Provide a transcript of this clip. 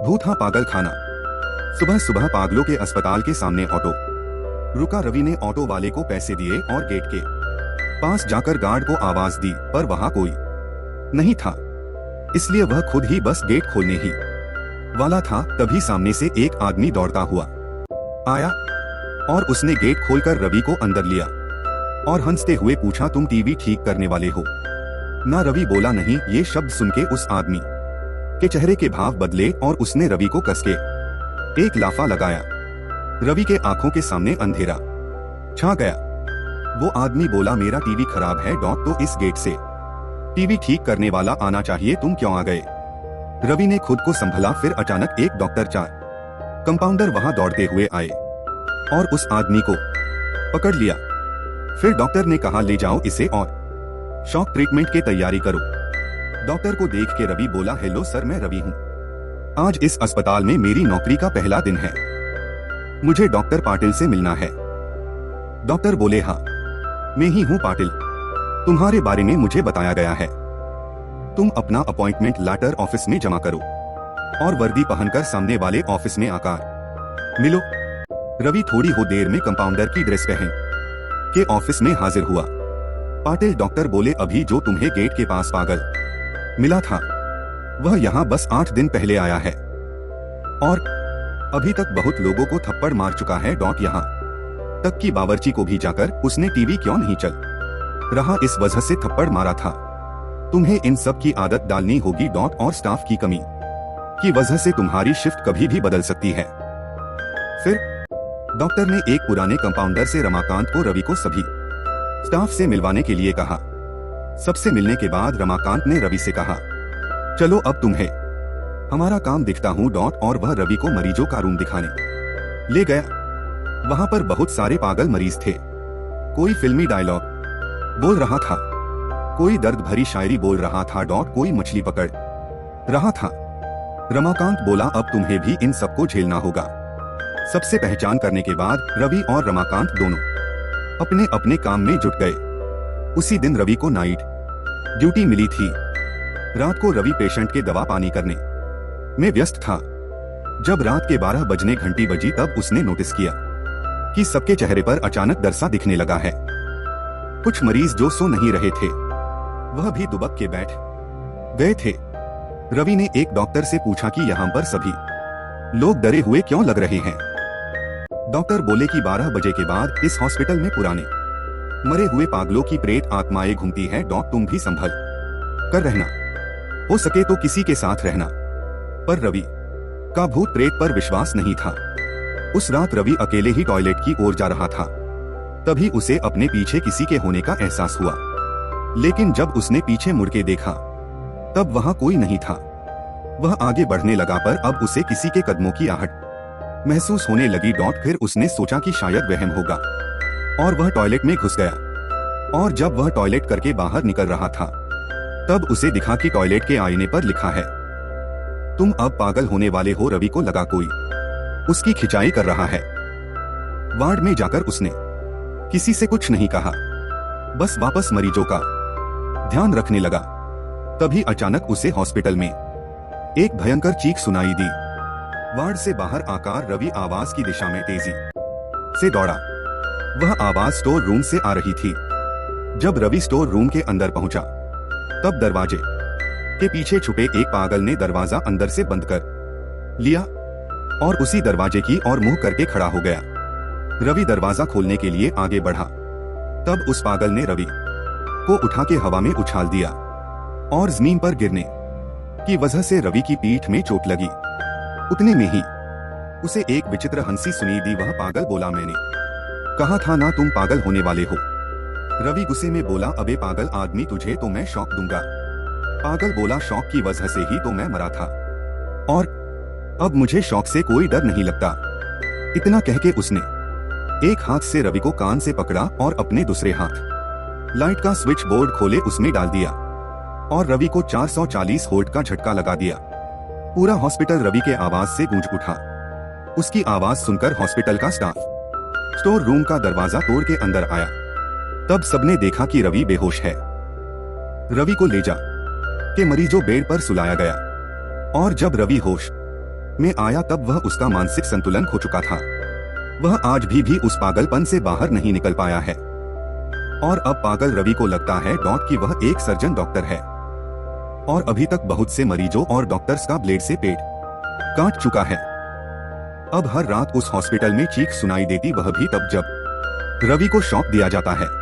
भूथा पागल खाना। सुबह सुबह पागलों के अस्पताल के सामने ऑटो रुका। रवि ने ऑटो वाले को पैसे दिए और गेट के पास जाकर गार्ड को आवाज दी, पर वहां कोई नहीं था, इसलिए वह खुद ही बस गेट खोलने ही वाला था। तभी सामने से एक आदमी दौड़ता हुआ आया और उसने गेट खोलकर रवि को अंदर लिया और हंसते हुए पूछा, तुम टीवी ठीक करने वाले हो ना? रवि बोला, नहीं। ये शब्द सुन के उस आदमी के चेहरे के भाव बदले और उसने रवि को कसके एक लाफा लगाया। रवि के आंखों के सामने अंधेरा छा गया। वो आदमी बोला, मेरा टीवी खराब है तो इस गेट से टीवी ठीक करने वाला आना चाहिए, तुम क्यों आ गए? रवि ने खुद को संभला। फिर अचानक एक डॉक्टर, चार कंपाउंडर वहां दौड़ते हुए आए और उस आदमी को पकड़ लिया। फिर डॉक्टर ने कहा, ले जाओ इसे और शॉक ट्रीटमेंट की तैयारी करो। डॉक्टर को देख के रवि बोला, हेलो सर, मैं रवि हूँ। आज इस अस्पताल में मेरी नौकरी का पहला दिन है, मुझे डॉक्टर पाटिल से मिलना है। डॉक्टर बोले, हाँ मैं ही हूँ पाटिल, तुम्हारे बारे में मुझे बताया गया है। तुम अपना अपॉइंटमेंट लेटर ऑफिस में जमा करो और वर्दी पहनकर सामने वाले ऑफिस में आकर मिलो। रवि थोड़ी हो देर में कंपाउंडर की ड्रेस पहन के ऑफिस में हाजिर हुआ। पाटिल डॉक्टर बोले, अभी जो तुम्हें गेट के पास पागल मिला था वह यहाँ बस 8 दिन पहले आया है और अभी तक बहुत लोगों को थप्पड़ मार चुका है। यहाँ तक कि बावर्ची को भी जाकर उसने टीवी क्यों नहीं चल रहा इस वजह से थप्पड़ मारा था। तुम्हें इन सब की आदत डालनी होगी और स्टाफ की कमी की वजह से तुम्हारी शिफ्ट कभी भी बदल सकती है। फिर डॉक्टर ने एक पुराने कंपाउंडर से रमाकांत को रवि को सभी स्टाफ से मिलवाने के लिए कहा। सबसे मिलने के बाद रमाकांत ने रवि से कहा, चलो अब तुम्हें हमारा काम दिखता हूँ और वह रवि को मरीजों का रूम दिखाने ले गया। वहां पर बहुत सारे पागल मरीज थे। कोई फिल्मी डायलॉग बोल रहा था, कोई दर्द भरी शायरी बोल रहा था कोई मछली पकड़ रहा था। रमाकांत बोला, अब तुम्हें भी इन सबको झेलना होगा। सबसे पहचान करने के बाद रवि और रमाकांत दोनों अपने अपने काम में जुट गए। उसी दिन रवि को नाइट ड्यूटी मिली थी। रात को रवि पेशेंट के दवा पानी करने में व्यस्त था। जब रात के 12 बजने घंटी बजी तब उसने नोटिस किया कि सबके चेहरे पर अचानक डर सा दिखने लगा है। कुछ मरीज जो सो नहीं रहे थे वह भी दुबक के बैठ गए थे। रवि ने एक डॉक्टर से पूछा कि यहाँ पर सभी लोग डरे हुए क्यों लग रहे हैं? डॉक्टर बोले कि 12 बजे के बाद इस हॉस्पिटल में पुराने मरे हुए पागलों की प्रेत आत्माएं घूमती हैं। तुम भी संभल कर रहना, हो सके तो किसी के साथ रहना। पर रवि का भूत प्रेत पर विश्वास नहीं था। उस रात रवि अकेले ही टॉयलेट की ओर जा रहा था। तभी उसे अपने पीछे किसी के होने का एहसास हुआ, लेकिन जब उसने पीछे मुड़ के देखा तब वहां कोई नहीं था। वह आगे बढ़ने लगा, पर अब उसे किसी के कदमों की आहट महसूस होने लगी। फिर उसने सोचा कि शायद वहम होगा और वह टॉयलेट में घुस गया। और जब वह टॉयलेट करके बाहर निकल रहा था तब उसे दिखा कि टॉयलेट के आईने पर लिखा है, तुम अब पागल होने वाले हो। रवि को लगा कोई उसकी खिंचाई कर रहा है। वार्ड में जाकर उसने किसी से कुछ नहीं कहा, बस वापस मरीजों का ध्यान रखने लगा। तभी अचानक उसे हॉस्पिटल में एक भयंकर चीख सुनाई दी। वार्ड से बाहर आकर रवि आवाज की दिशा में तेजी से दौड़ा। वह आवाज स्टोर रूम से आ रही थी। जब रवि स्टोर रूम के अंदर पहुंचा तब दरवाजे के पीछे छुपे एक पागल ने दरवाजा अंदर से बंद कर लिया और उसी दरवाजे की ओर मुंह करके खड़ा हो गया। रवि दरवाजा खोलने के लिए आगे बढ़ा। तब उस पागल ने रवि को उठा के हवा में उछाल दिया और जमीन पर गिरने की वजह से रवि की पीठ में चोट लगी। उतने में ही उसे एक विचित्र हंसी सुनी दी। वह पागल बोला, मैंने कहा था ना तुम पागल होने वाले हो। रवि गुस्से में बोला, अबे पागल आदमी, तुझे तो मैं शॉक दूंगा। पागल बोला, शॉक की वजह से ही तो मैं मरा था और अब मुझे शॉक से कोई डर नहीं लगता। इतना कह के उसने एक हाथ से रवि को कान से पकड़ा और अपने दूसरे हाथ लाइट का स्विच बोर्ड खोले उसमें डाल दिया और रवि को 440 वोल्ट का झटका लगा दिया। पूरा हॉस्पिटल रवि के आवाज से गूंज उठा। उसकी आवाज सुनकर हॉस्पिटल का स्टाफ स्टोर रूम का दरवाजा तोड़ के अंदर आया। तब सबने देखा कि रवि बेहोश है। रवि को ले जा के मरीजों बेड पर सुलाया गया और जब रवि होश में आया तब वह उसका मानसिक संतुलन खो चुका था। वह आज भी उस पागलपन से बाहर नहीं निकल पाया है और अब पागल रवि को लगता है कि वह एक सर्जन डॉक्टर है और अभी तक बहुत से मरीजों और डॉक्टर्स का ब्लेड से पेट काट चुका है। अब हर रात उस हॉस्पिटल में चीख सुनाई देती, वह भी तब जब रवि को शॉक दिया जाता है।